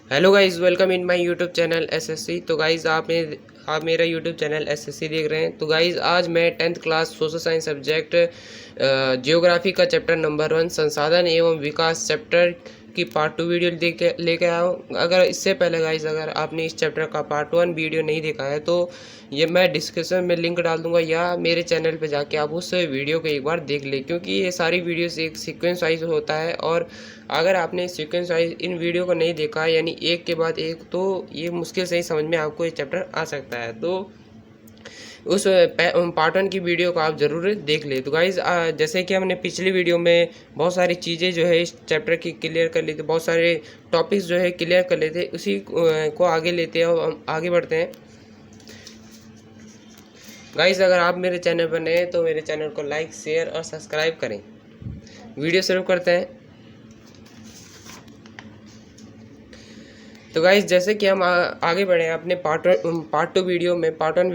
Hello guys, welcome in my YouTube channel SSC. तो guys आप मेरा यूट्यूब चैनल एसएससी देख रहे हैं। तो गाइस आज मैं 10th class social science subject geography का चैप्टर नंबर 1 संसाधन एवं विकास चैप्टर की पार्ट 2 वीडियो लेके आया हूँ। अगर इससे पहले गाइस अगर आपने इस चैप्टर का पार्ट 1 वीडियो नहीं देखा है तो ये मैं डिस्क्रिप्शन में लिंक डाल दूंगा, या मेरे चैनल पे जाके आप उस वीडियो को एक बार देख ले, क्योंकि ये सारी वीडियोस एक सीक्वेंस वाइज होता है। और अगर आपने सीक्वेंस वाइज इन वीडियो को नहीं देखा यानी एक के बाद एक, तो ये मुश्किल से ही समझ में आपको ये चैप्टर आ सकता है। तो उस पार्ट 1 की वीडियो को आप ज़रूर देख ले। तो गाइज जैसे कि हमने पिछली वीडियो में बहुत सारी चीज़ें जो है इस चैप्टर की क्लियर कर ली थी, बहुत सारे टॉपिक्स जो है क्लियर कर लेते, उसी को आगे लेते हैं और हम आगे बढ़ते हैं। गाइज अगर आप मेरे चैनल पर नए हैं तो मेरे चैनल को लाइक, शेयर और सब्सक्राइब करें। वीडियो शुरू करते हैं। तो गाइज जैसे कि हम आगे बढ़े हैं अपने पार्ट 2 वीडियो में। पार्ट वन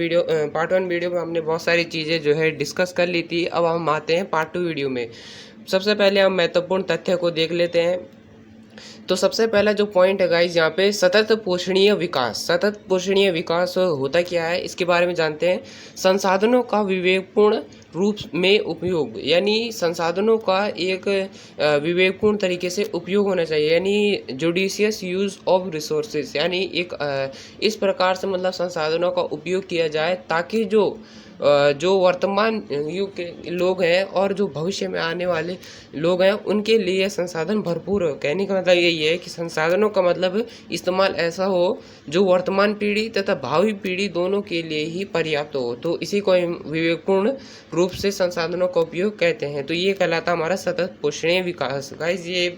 वीडियो में हमने बहुत सारी चीज़ें जो है डिस्कस कर ली थी। अब हम आते हैं पार्ट 2 वीडियो में। सबसे पहले हम महत्वपूर्ण तथ्य को देख लेते हैं। तो सबसे पहला जो पॉइंट है गाइज यहाँ पे सतत पोषणीय विकास। सतत पोषणीय विकास होता क्या है इसके बारे में जानते हैं। संसाधनों का विवेकपूर्ण रूप में उपयोग, यानी संसाधनों का एक विवेकपूर्ण तरीके से उपयोग होना चाहिए, यानी जुडिशियस यूज ऑफ रिसोर्सेज, यानी एक इस प्रकार से मतलब संसाधनों का उपयोग किया जाए ताकि जो वर्तमान युग के लोग हैं और जो भविष्य में आने वाले लोग हैं उनके लिए संसाधन भरपूर हो। कहने का मतलब यही है कि संसाधनों का मतलब इस्तेमाल ऐसा हो जो वर्तमान पीढ़ी तथा भावी पीढ़ी दोनों के लिए ही पर्याप्त हो। तो इसी को विवेकपूर्ण रूप से संसाधनों का उपयोग कहते हैं। तो ये कहलाता हमारा सतत पोषणीय विकास। गाइस ये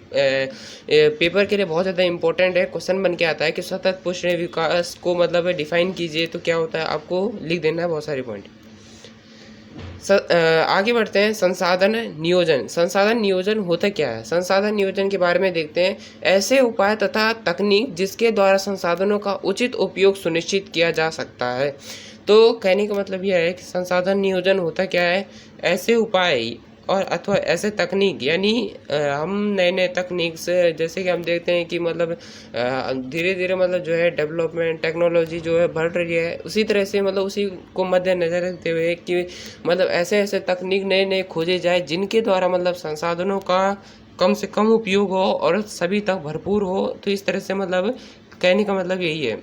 पेपर के लिए बहुत ज़्यादा इंपॉर्टेंट है। क्वेश्चन बन के आता है कि सतत पोषणीय विकास को मतलब डिफाइन कीजिए, तो क्या होता है आपको लिख देना है बहुत सारे पॉइंट। आगे बढ़ते हैं। संसाधन नियोजन। संसाधन नियोजन होता क्या है? संसाधन नियोजन के बारे में देखते हैं। ऐसे उपाय तथा तकनीक जिसके द्वारा संसाधनों का उचित उपयोग सुनिश्चित किया जा सकता है। तो कहने का मतलब यह है कि संसाधन नियोजन होता क्या है? ऐसे उपाय और अथवा ऐसे तकनीक, यानी हम नए नए तकनीक से, जैसे कि हम देखते हैं कि मतलब धीरे धीरे मतलब जो है डेवलपमेंट टेक्नोलॉजी जो है बढ़ रही है, उसी तरह से मतलब उसी को मद्देनजर रखते हुए कि मतलब ऐसे ऐसे तकनीक नए नए खोजे जाए जिनके द्वारा मतलब संसाधनों का कम से कम उपयोग हो और सभी तक भरपूर हो। तो इस तरह से मतलब कहने का मतलब यही है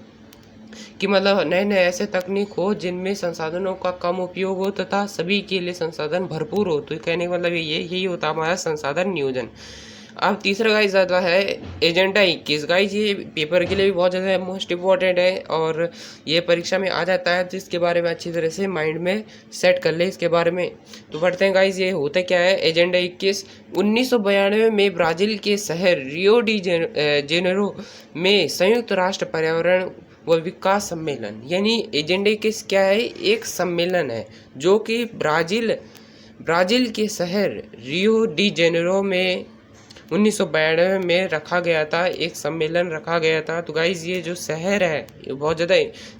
कि मतलब नए नए ऐसे तकनीक हो जिनमें संसाधनों का कम उपयोग हो तथा सभी के लिए संसाधन भरपूर हो। तो कहने का मतलब यही होता है हमारा संसाधन नियोजन। अब तीसरा गाइज आता है एजेंडा 21। गाइज ये पेपर के लिए भी बहुत ज़्यादा मोस्ट इम्पॉर्टेंट है और ये परीक्षा में आ जाता है, तो इसके बारे में अच्छी तरह से माइंड में सेट कर ले इसके बारे में। तो पढ़ते हैं गाइज ये होता क्या है। एजेंडा 21 1992 में ब्राज़ील के शहर रियो डी जेनेरो में संयुक्त राष्ट्र पर्यावरण व विकास सम्मेलन, यानी एजेंडे किस क्या है, एक सम्मेलन है जो कि ब्राज़ील के शहर रियो डी जेनेरो में 1992 में रखा गया था, एक सम्मेलन रखा गया था। तो गाइज ये जो शहर है ये बहुत ज़्यादा,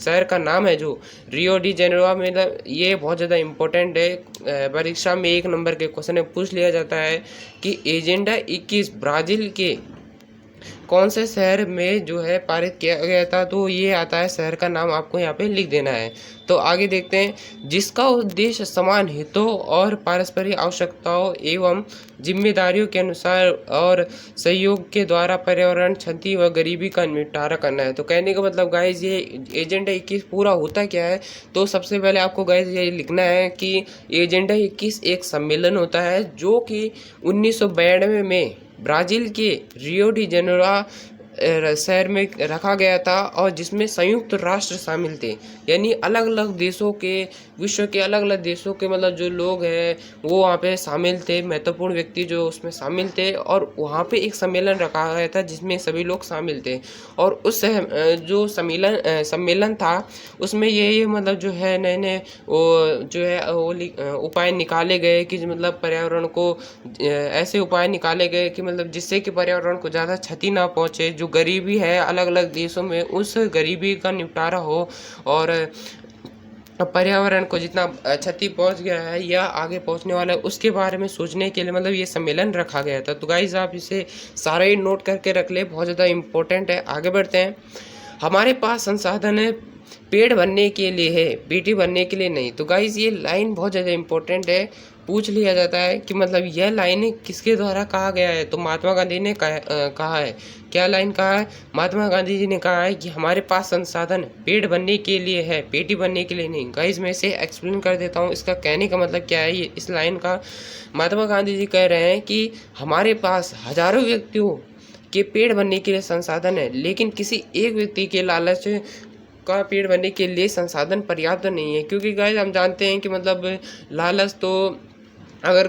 शहर का नाम है जो रियो डी जेनेरो में, ये बहुत ज़्यादा इम्पोर्टेंट है। परीक्षा में 1 नंबर के क्वेश्चन में पूछ लिया जाता है कि एजेंडा 21 ब्राज़ील के कौन से शहर में जो है पारित किया गया था। तो ये आता है, शहर का नाम आपको यहाँ पे लिख देना है। तो आगे देखते हैं। जिसका उद्देश्य समान हितों और पारस्परिक आवश्यकताओं एवं जिम्मेदारियों के अनुसार और सहयोग के द्वारा पर्यावरण क्षति व गरीबी का निपटारा करना है। तो कहने का मतलब गाइज ये एजेंडा 21 पूरा होता क्या है। तो सबसे पहले आपको गाइज ये लिखना है कि एजेंडा 21 एक सम्मेलन होता है जो कि 1992 में ब्राज़ील के रियो डी जेनेरो शहर में रखा गया था और जिसमें संयुक्त राष्ट्र शामिल थे, यानी अलग अलग देशों के, विश्व के अलग अलग देशों के मतलब जो लोग हैं वो वहाँ पे शामिल थे, महत्वपूर्ण व्यक्ति जो उसमें शामिल थे। और वहाँ पे एक सम्मेलन रखा गया था जिसमें सभी लोग शामिल थे। और उस जो सम्मेलन था उसमें ये मतलब जो है नए नए वो जो है वो उपाय निकाले गए कि मतलब पर्यावरण को ऐसे उपाय निकाले गए कि मतलब जिससे कि पर्यावरण को ज़्यादा क्षति ना पहुँचे, जो गरीबी है अलग अलग देशों में उस गरीबी का निपटारा हो। और पर्यावरण को जितना क्षति पहुंच गया है या आगे पहुंचने वाला है उसके बारे में सोचने के लिए मतलब ये सम्मेलन रखा गया था। तो गाइज आप इसे सारा ही नोट करके रख ले, बहुत ज़्यादा इम्पोर्टेंट है। आगे बढ़ते हैं। हमारे पास संसाधन है पेड़ बनने के लिए है, बेटी बनने के लिए नहीं। तो गाइज ये लाइन बहुत ज़्यादा इम्पोर्टेंट है। पूछ लिया जाता है कि मतलब यह लाइन किसके द्वारा कहा गया है, तो महात्मा गांधी ने कहा है। क्या लाइन कहा है? महात्मा गांधी जी ने कहा है कि हमारे पास संसाधन पेड़ बनने के लिए है, बेटी बनने के लिए नहीं। गाइज मैं इसे एक्सप्लेन कर देता हूँ, इसका कहने का मतलब क्या है। ये इस लाइन का महात्मा गांधी जी कह रहे हैं कि हमारे पास हजारों व्यक्तियों के पेड़ बनने के लिए संसाधन है, लेकिन किसी एक व्यक्ति के लालच का पेड़ बनने के लिए संसाधन पर्याप्त नहीं है। क्योंकि गाइस हम जानते हैं कि मतलब लालच तो अगर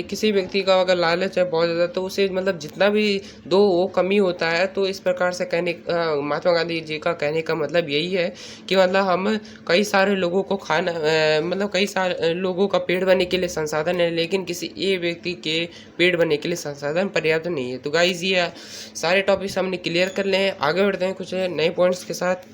किसी व्यक्ति का अगर लालच है बहुत ज़्यादा, तो उसे मतलब जितना भी दो वो कमी होता है। तो इस प्रकार से महात्मा गांधी जी का कहने का मतलब यही है कि मतलब हम कई सारे लोगों को मतलब कई सारे लोगों का पेड़ बनने के लिए संसाधन है, लेकिन किसी एक व्यक्ति के पेड़ बनने के लिए संसाधन पर्याप्त नहीं है। तो गाइस ये सारे टॉपिक्स हमने क्लियर कर ले हैं। आगे बढ़ते हैं कुछ नए पॉइंट्स के साथ।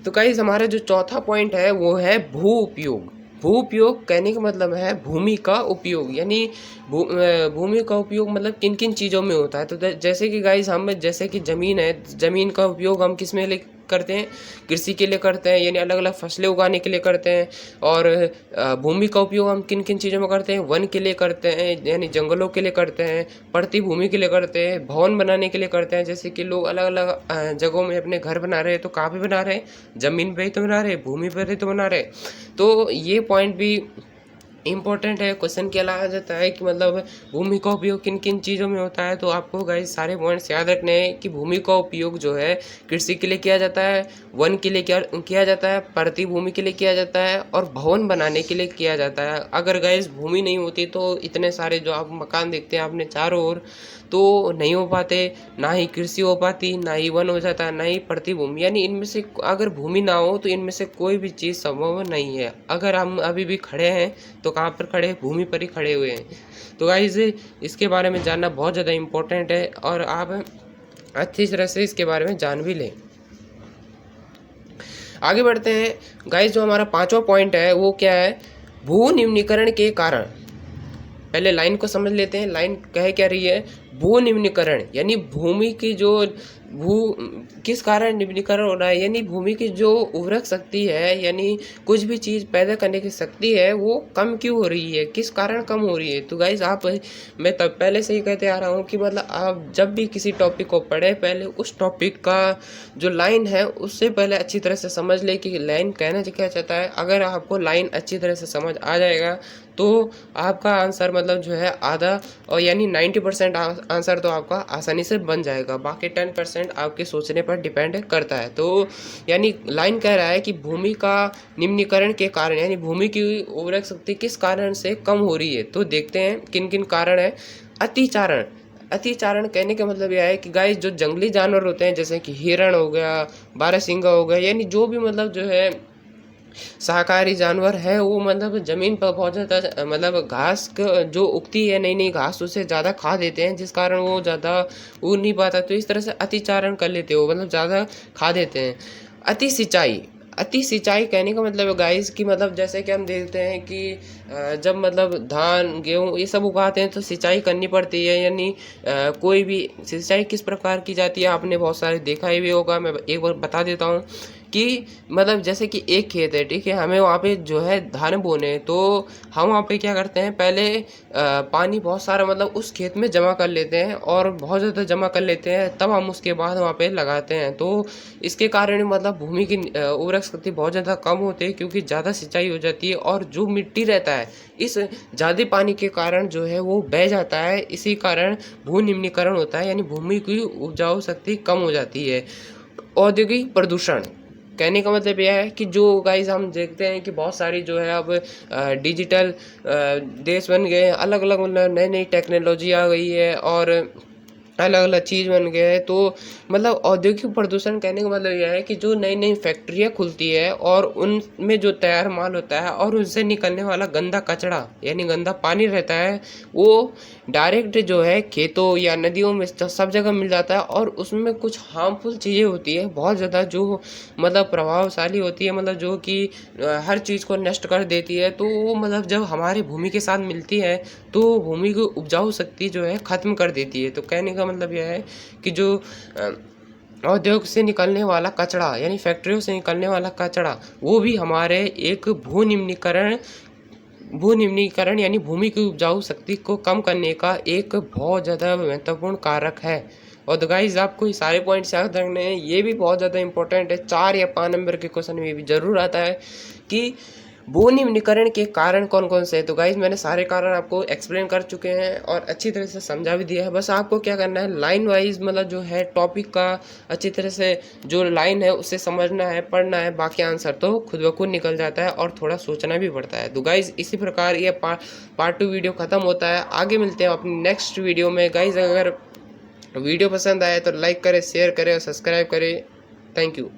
तो गाइस हमारा जो चौथा पॉइंट है वो है भू उपयोग। भू उपयोग कहने का मतलब है भूमि का उपयोग, यानी भूमि का उपयोग मतलब किन किन चीज़ों में होता है। तो जैसे कि गाइस हम जैसे कि ज़मीन है, ज़मीन का उपयोग हम किस में करते हैं? कृषि के लिए करते हैं, यानी अलग अलग फसलें उगाने के लिए करते हैं। और भूमि का उपयोग हम किन किन चीज़ों में करते हैं? वन के लिए करते हैं, यानी जंगलों के लिए करते हैं। पड़ती भूमि के लिए करते हैं, भवन बनाने के लिए करते हैं। जैसे कि लोग अलग अलग जगहों में अपने घर बना रहे हैं, तो कहाँ पे बना रहे हैं? ज़मीन पे ही तो बना रहे, भूमि पर ही तो बना रहे। तो ये पॉइंट भी इम्पोर्टेंट है। क्वेश्चन क्या लाया जाता है कि मतलब भूमि का उपयोग किन किन चीज़ों में होता है। तो आपको गाइस सारे पॉइंट्स याद रखने हैं कि भूमि का उपयोग जो है कृषि के लिए किया जाता है, वन के लिए किया जाता है, पड़ती भूमि के लिए किया जाता है, और भवन बनाने के लिए किया जाता है। अगर गाइस भूमि नहीं होती तो इतने सारे जो आप मकान देखते हैं आपने चारों ओर, तो नहीं हो पाते। ना ही कृषि हो पाती, ना ही वन हो जाता, ना ही पड़ती भूमि। यानी इनमें से अगर भूमि ना हो तो इनमें से कोई भी चीज़ संभव नहीं है। अगर हम अभी भी खड़े हैं तो कहाँ पर खड़े? भूमि पर ही खड़े हुए हैं। तो गाइस इसके बारे में जानना बहुत ज़्यादा इम्पोर्टेंट है, और आप अच्छी तरह से इसके बारे में जान भी लें। आगे बढ़ते हैं गाइस। जो हमारा पांचवा पॉइंट है वो क्या है? भू निम्नीकरण के कारण। पहले लाइन को समझ लेते हैं। लाइन कह क्या रही है? भू निम्नीकरण, यानी भूमि की जो किस कारण निम्नीकरण हो रहा है, यानी भूमि की जो उर्वरक शक्ति है, यानी कुछ भी चीज़ पैदा करने की शक्ति है, वो कम क्यों हो रही है, किस कारण कम हो रही है। तो गाइज मैं तब पहले से ही कहते आ रहा हूँ कि मतलब आप जब भी किसी टॉपिक को पढ़े, पहले उस टॉपिक का जो लाइन है उससे पहले अच्छी तरह से समझ ले कि लाइन कहना क्या चाहता है। अगर आपको लाइन अच्छी तरह से समझ आ जाएगा तो आपका आंसर मतलब जो है आधा, और यानी 90% आंसर तो आपका आसानी से बन जाएगा। बाकी 10% आपके सोचने पर डिपेंड करता है। तो यानी लाइन कह रहा है कि भूमि का निम्नीकरण के कारण, यानी भूमि की उर्वरक शक्ति किस कारण से कम हो रही है। तो देखते हैं किन किन कारण है। अतिचारण। अतिचारण कहने का मतलब यह है कि गाइस जो जंगली जानवर होते हैं, जैसे कि हिरण हो गया, बारहसिंगा हो गया, यानी जो भी मतलब जो है शाकाहारी जानवर है, वो मतलब ज़मीन पर बहुत ज़्यादा मतलब घास जो उगती है, नई नई घास, उसे ज़्यादा खा देते हैं, जिस कारण वो ज़्यादा उग नहीं पाता। तो इस तरह से अतिचारण कर लेते हो, मतलब ज़्यादा खा देते हैं। अति सिंचाई। अति सिंचाई कहने का मतलब गाइस कि मतलब जैसे कि हम देखते हैं कि जब मतलब धान गेहूँ ये सब उगाते हैं तो सिंचाई करनी पड़ती है। यानी कोई भी सिंचाई किस प्रकार की जाती है आपने बहुत सारे देखा ही भी होगा। मैं एक बार बता देता हूँ कि मतलब जैसे कि एक खेत है, ठीक है, हमें वहाँ पे जो है धान बोने हैं, तो हम वहाँ पे क्या करते हैं, पहले पानी बहुत सारा मतलब उस खेत में जमा कर लेते हैं, और बहुत ज़्यादा जमा कर लेते हैं, तब हम उसके बाद वहाँ पे लगाते हैं। तो इसके कारण मतलब भूमि की उर्वरक शक्ति बहुत ज़्यादा कम होती है, क्योंकि ज़्यादा सिंचाई हो जाती है, और जो मिट्टी रहता है इस ज़्यादा पानी के कारण जो है वो बह जाता है। इसी कारण भू निम्नीकरण होता है, यानी भूमि की उपजाऊ शक्ति कम हो जाती है। औद्योगिक प्रदूषण कहने का मतलब यह है कि जो गाइस हम देखते हैं कि बहुत सारी जो है अब डिजिटल देश बन गए, अलग अलग मतलब नई नई टेक्नोलॉजी आ गई है, और अलग अलग चीज़ बन गए हैं। तो मतलब औद्योगिक प्रदूषण कहने का मतलब यह है कि जो नई नई फैक्ट्रियाँ खुलती है, और उनमें जो तैयार माल होता है और उनसे निकलने वाला गंदा कचरा, यानी गंदा पानी रहता है, वो डायरेक्ट जो है खेतों या नदियों में सब जगह मिल जाता है और उसमें कुछ हार्मफुल चीज़ें होती है बहुत ज़्यादा, जो मतलब प्रभावशाली होती है, मतलब जो कि हर चीज़ को नष्ट कर देती है। तो वो मतलब जब हमारी भूमि के साथ मिलती है तो भूमि की उपजाऊ शक्ति जो है ख़त्म कर देती है। तो कहने का मतलब यह है कि जो औद्योग से निकलने वाला कचरा यानी फैक्ट्रियों से निकलने वाला कचरा, वो भी हमारे एक भू निम्नीकरण यानी भूमि की उपजाऊ शक्ति को कम करने का एक बहुत ज़्यादा महत्वपूर्ण कारक है। और तो गाइस आपको ये सारे पॉइंट्स याद रखने हैं, ये भी बहुत ज़्यादा इंपॉर्टेंट है। 4 या 5 नंबर के क्वेश्चन में भी जरूर आता है कि भू निम्नीकरण के कारण कौन कौन से हैं। तो गाइज मैंने सारे कारण आपको एक्सप्लेन कर चुके हैं और अच्छी तरह से समझा भी दिया है। बस आपको क्या करना है, लाइन वाइज मतलब जो है टॉपिक का अच्छी तरह से जो लाइन है उससे समझना है, पढ़ना है, बाकी आंसर तो खुद ब खुद निकल जाता है और थोड़ा सोचना भी पड़ता है। तो गाइज इसी प्रकार ये पार्ट 2 वीडियो खत्म होता है। आगे मिलते हैं अपनी नेक्स्ट वीडियो में। गाइज अगर वीडियो पसंद आए तो लाइक करें, शेयर करें और सब्सक्राइब करें। Thank you.